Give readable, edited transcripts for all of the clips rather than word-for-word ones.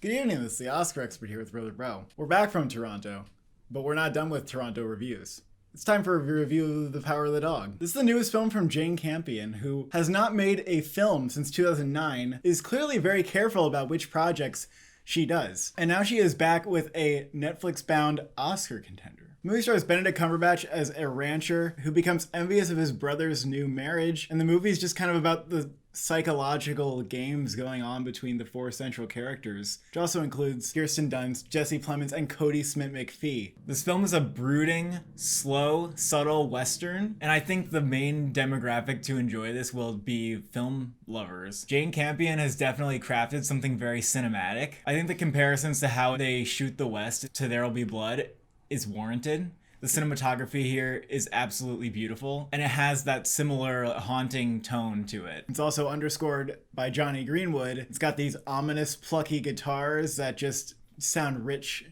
Good evening, this is the Oscar expert here with Brother Bro. We're back from Toronto, but we're not done with Toronto reviews. It's time for a review of The Power of the Dog. This is the newest film from Jane Campion, who has not made a film since 2009, is clearly very careful about which projects she does. And now she is back with a Netflix-bound Oscar contender. The movie stars Benedict Cumberbatch as a rancher who becomes envious of his brother's new marriage, and the movie is just kind of about the psychological games going on between the four central characters, which also includes Kirsten Dunst, Jesse Plemons, and Cody Smit-McPhee. This film is a brooding, slow, subtle Western, and I think the main demographic to enjoy this will be film lovers. Jane Campion has definitely crafted something very cinematic. I think the comparisons to how they shoot the West to There'll Be Blood is warranted. The cinematography here is absolutely beautiful, and it has that similar haunting tone to it. It's also underscored by Johnny Greenwood. It's got these ominous, plucky guitars that just sound rich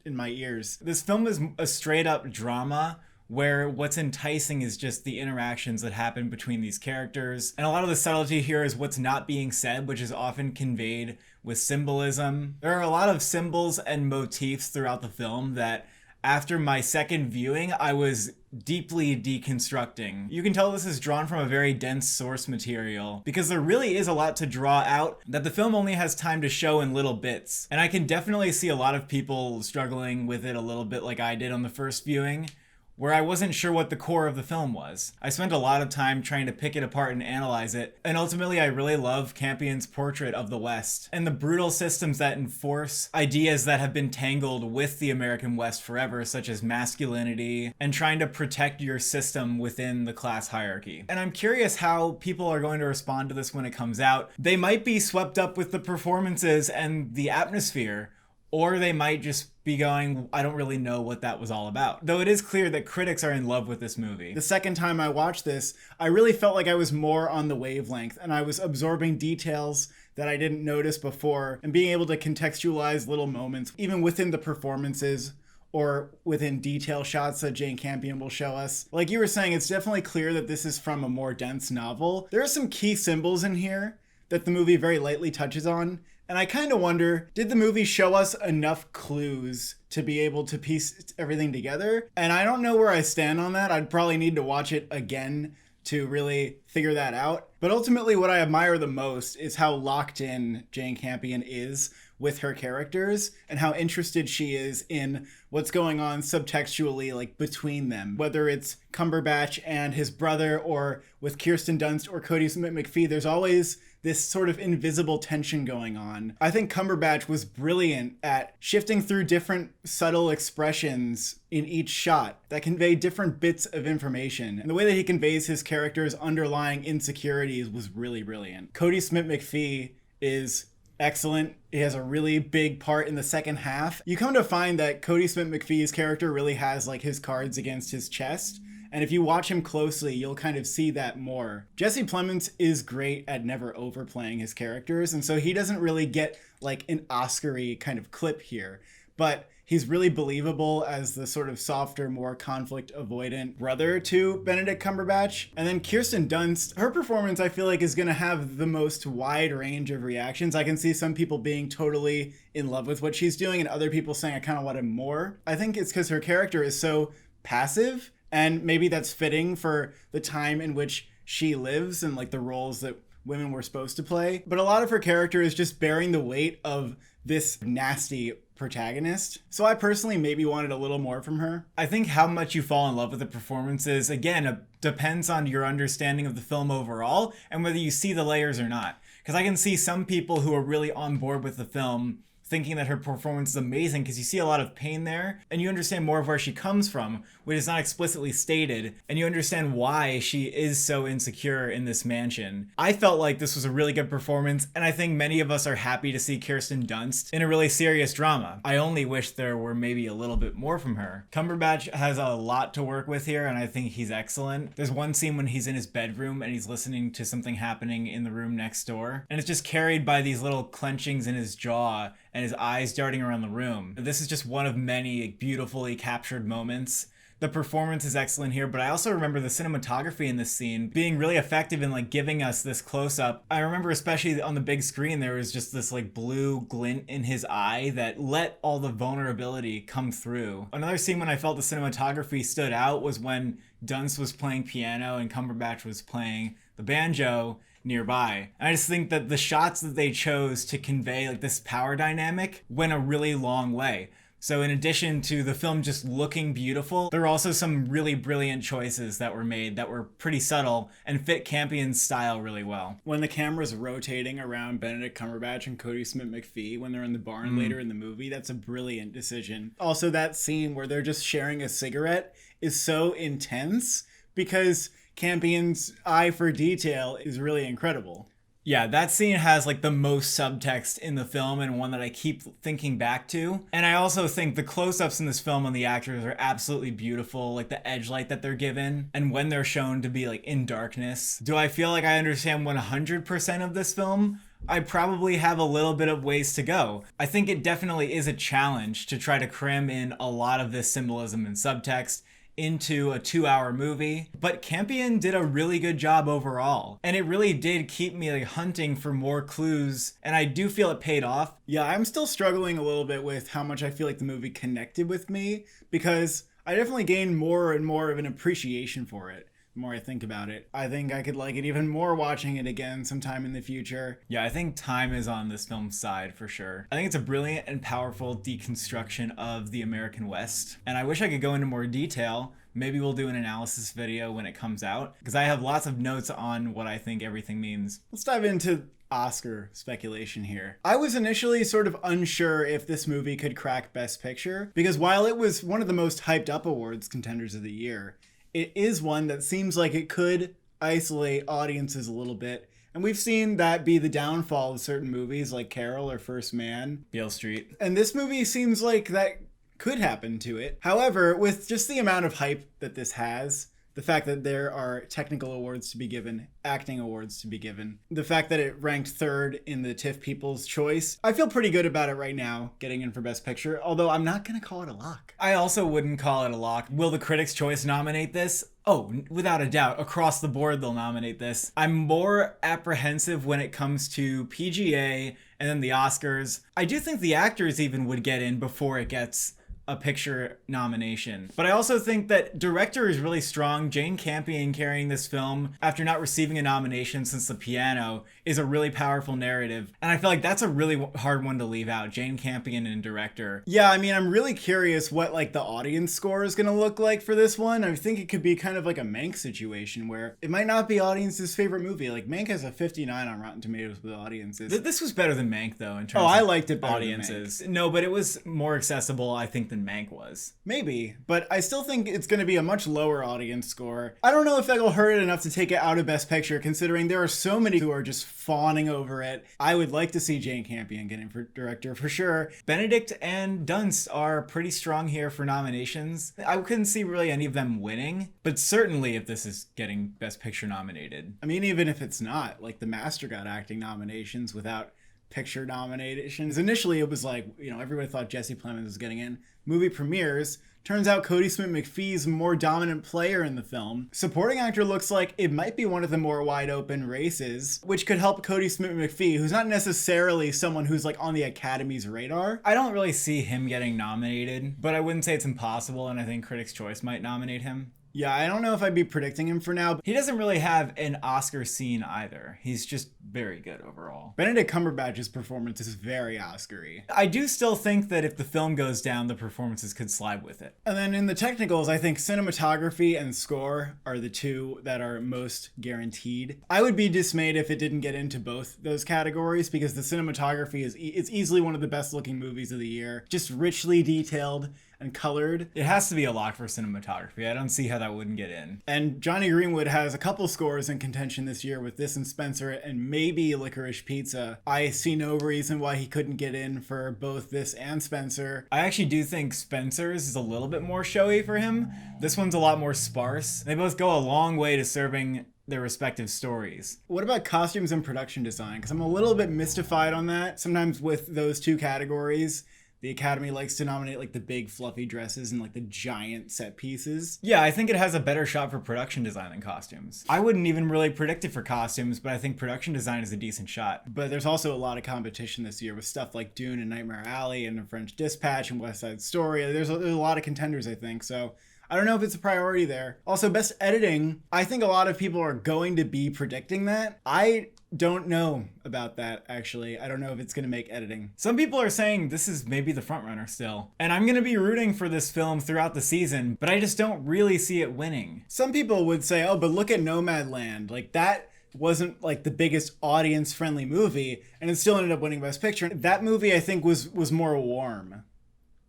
in my ears. This film is a straight-up drama where what's enticing is just the interactions that happen between these characters. And a lot of the subtlety here is what's not being said, which is often conveyed with symbolism. There are a lot of symbols and motifs throughout the film that after my second viewing, I was deeply deconstructing. You can tell this is drawn from a very dense source material because there really is a lot to draw out that the film only has time to show in little bits. And I can definitely see a lot of people struggling with it a little bit like I did on the first viewing, where I wasn't sure what the core of the film was. I spent a lot of time trying to pick it apart and analyze it, and ultimately I really love Campion's portrait of the West and the brutal systems that enforce ideas that have been tangled with the American West forever, such as masculinity and trying to protect your system within the class hierarchy. And I'm curious how people are going to respond to this when it comes out. They might be swept up with the performances and the atmosphere, or they might just be going, I don't really know what that was all about. Though it is clear that critics are in love with this movie. The second time I watched this, I really felt like I was more on the wavelength and I was absorbing details that I didn't notice before and being able to contextualize little moments, even within the performances or within detail shots that Jane Campion will show us. Like you were saying, it's definitely clear that this is from a more dense novel. There are some key symbols in here that the movie very lightly touches on. And I kind of wonder, did the movie show us enough clues to be able to piece everything together? And I don't know where I stand on that. I'd probably need to watch it again to really figure that out. But ultimately, what I admire the most is how locked in Jane Campion is with her characters and how interested she is in what's going on subtextually, like between them. Whether it's Cumberbatch and his brother or with Kirsten Dunst or Cody Smit-McPhee, there's always this sort of invisible tension going on. I think Cumberbatch was brilliant at shifting through different subtle expressions in each shot that convey different bits of information. And the way that he conveys his character's underlying insecurities was really brilliant. Cody Smit-McPhee is excellent. He has a really big part in the second half. You come to find that Cody Smit-McPhee's character really has like his cards against his chest. And if you watch him closely, you'll kind of see that more. Jesse Plemons is great at never overplaying his characters, and so he doesn't really get like an Oscar-y kind of clip here. But he's really believable as the sort of softer, more conflict-avoidant brother to Benedict Cumberbatch. And then Kirsten Dunst, her performance I feel like is going to have the most wide range of reactions. I can see some people being totally in love with what she's doing and other people saying I kind of wanted more. I think it's because her character is so passive, and maybe that's fitting for the time in which she lives and like the roles that women were supposed to play. But a lot of her character is just bearing the weight of this nasty protagonist. So I personally maybe wanted a little more from her. I think how much you fall in love with the performances, again, depends on your understanding of the film overall and whether you see the layers or not. Because I can see some people who are really on board with the film thinking that her performance is amazing because you see a lot of pain there and you understand more of where she comes from, which is not explicitly stated, and you understand why she is so insecure in this mansion. I felt like this was a really good performance, and I think many of us are happy to see Kirsten Dunst in a really serious drama. I only wish there were maybe a little bit more from her. Cumberbatch has a lot to work with here, and I think he's excellent. There's one scene when he's in his bedroom and he's listening to something happening in the room next door, and it's just carried by these little clenchings in his jaw and his eyes darting around the room. This is just one of many beautifully captured moments The performance is excellent here, but I also remember the cinematography in this scene being really effective in like giving us this close-up. I remember especially on the big screen there was just this like blue glint in his eye that let all the vulnerability come through. Another scene when I felt the cinematography stood out was when Dunst was playing piano and Cumberbatch was playing the banjo nearby. And I just think that the shots that they chose to convey like this power dynamic went a really long way. So in addition to the film just looking beautiful, there were also some really brilliant choices that were made that were pretty subtle and fit Campion's style really well. When the camera's rotating around Benedict Cumberbatch and Cody Smit-McPhee when they're in the barn later in the movie, that's a brilliant decision. Also, that scene where they're just sharing a cigarette is so intense because Campion's eye for detail is really incredible. Yeah, that scene has like the most subtext in the film and one that I keep thinking back to. And I also think the close-ups in this film on the actors are absolutely beautiful, like the edge light that they're given and when they're shown to be like in darkness. Do I feel like I understand 100% of this film? I probably have a little bit of ways to go. I think it definitely is a challenge to try to cram in a lot of this symbolism and subtext into a 2-hour movie, but Campion did a really good job overall, and it really did keep me like hunting for more clues, and I do feel it paid off. Yeah, I'm still struggling a little bit with how much I feel like the movie connected with me, because I definitely gained more and more of an appreciation for it. The more I think about it, I think I could like it even more watching it again sometime in the future. Yeah, I think time is on this film's side for sure. I think it's a brilliant and powerful deconstruction of the American West, and I wish I could go into more detail. Maybe we'll do an analysis video when it comes out, because I have lots of notes on what I think everything means. Let's dive into Oscar speculation here. I was initially sort of unsure if this movie could crack Best Picture, because while it was one of the most hyped up awards contenders of the year, it is one that seems like it could isolate audiences a little bit. And we've seen that be the downfall of certain movies like Carol or First Man. Beale Street. And this movie seems like that could happen to it. However, with just the amount of hype that this has, the fact that there are technical awards to be given, acting awards to be given, the fact that it ranked third in the TIFF People's Choice, I feel pretty good about it right now, getting in for Best Picture, although I'm not going to call it a lock. I also wouldn't call it a lock. Will the Critics' Choice nominate this? Oh, without a doubt. Across the board, they'll nominate this. I'm more apprehensive when it comes to PGA and then the Oscars. I do think the actors even would get in before it gets a picture nomination. But I also think that director is really strong. Jane Campion carrying this film after not receiving a nomination since The Piano is a really powerful narrative. And I feel like that's a really hard one to leave out. Jane Campion and director. Yeah, I mean, I'm really curious what like the audience score is going to look like for this one. I think it could be kind of like a Mank situation where it might not be audience's favorite movie. Like Mank has a 59 on Rotten Tomatoes with audiences. This was better than Mank though in terms I of liked it better audiences. Than Mank. No, but it was more accessible I think than Mank was. Maybe, but I still think it's going to be a much lower audience score. I don't know if that'll hurt it enough to take it out of Best Picture, considering there are so many who are just fawning over it. I would like to see Jane Campion get in for director for sure. Benedict and Dunst are pretty strong here for nominations. I couldn't see really any of them winning, but certainly if this is getting Best Picture nominated. I mean, even if it's not, like The Master got acting nominations without picture nominations. Initially, it was like, everybody thought Jesse Plemons was getting in. Movie premieres. Turns out Cody Smit-McPhee's a more dominant player in the film. Supporting actor looks like it might be one of the more wide open races, which could help Cody Smit-McPhee, who's not necessarily someone who's like on the Academy's radar. I don't really see him getting nominated, but I wouldn't say it's impossible, and I think Critics' Choice might nominate him. Yeah, I don't know if I'd be predicting him for now. He doesn't really have an Oscar scene either. He's just very good overall. Benedict Cumberbatch's performance is very Oscar-y. I do still think that if the film goes down, the performances could slide with it. And then in the technicals, I think cinematography and score are the two that are most guaranteed. I would be dismayed if it didn't get into both those categories because the cinematography it's easily one of the best looking movies of the year. Just richly detailed and colored. It has to be a lock for cinematography. I don't see how that wouldn't get in. And Johnny Greenwood has a couple scores in contention this year with this and Spencer and maybe Licorice Pizza. I see no reason why he couldn't get in for both this and Spencer. I actually do think Spencer's is a little bit more showy for him. This one's a lot more sparse. They both go a long way to serving their respective stories. What about costumes and production design? Because I'm a little bit mystified on that. Sometimes with those two categories, the Academy likes to nominate like the big fluffy dresses and like the giant set pieces. Yeah, I think it has a better shot for production design than costumes. I wouldn't even really predict it for costumes, but I think production design is a decent shot. But there's also a lot of competition this year with stuff like Dune and Nightmare Alley and The French Dispatch and West Side Story. There's a lot of contenders, I think. So I don't know if it's a priority there. Also, best editing, I think a lot of people are going to be predicting that. I don't know about that, actually. I don't know if it's going to make editing. Some people are saying this is maybe the frontrunner still. And I'm going to be rooting for this film throughout the season, but I just don't really see it winning. Some people would say, oh, but look at Nomadland. Like, that wasn't like the biggest audience-friendly movie, and it still ended up winning Best Picture. That movie, I think, was more warm.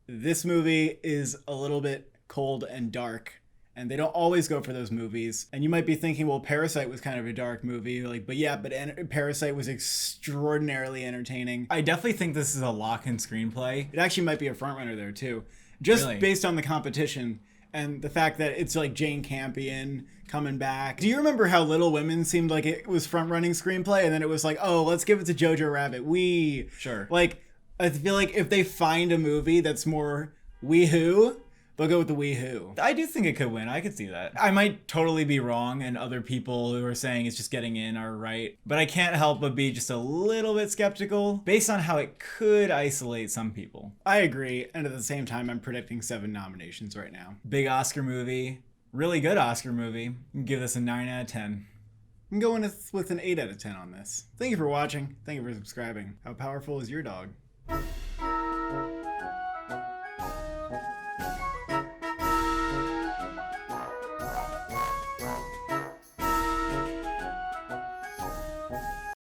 This movie is a little bit cold and dark, and they don't always go for those movies. And you might be thinking, well, Parasite was kind of a dark movie, like, but yeah, but Parasite was extraordinarily entertaining. I definitely think this is a lock-in screenplay. It actually might be a frontrunner there too, just Really? based on the competition and the fact that it's like Jane Campion coming back. Do you remember how Little Women seemed like it was front-running screenplay, and then it was like, oh, let's give it to Jojo Rabbit. Sure. Like, I feel like if they find a movie that's more wee-hoo, they'll go with the wee-hoo. I do think it could win. I could see that. I might totally be wrong, and other people who are saying it's just getting in are right. But I can't help but be just a little bit skeptical based on how it could isolate some people. I agree, and at the same time, I'm predicting 7 nominations right now. Big Oscar movie. Really good Oscar movie. Give this a 9 out of 10. I'm going with an 8 out of 10 on this. Thank you for watching. Thank you for subscribing. How powerful is your dog?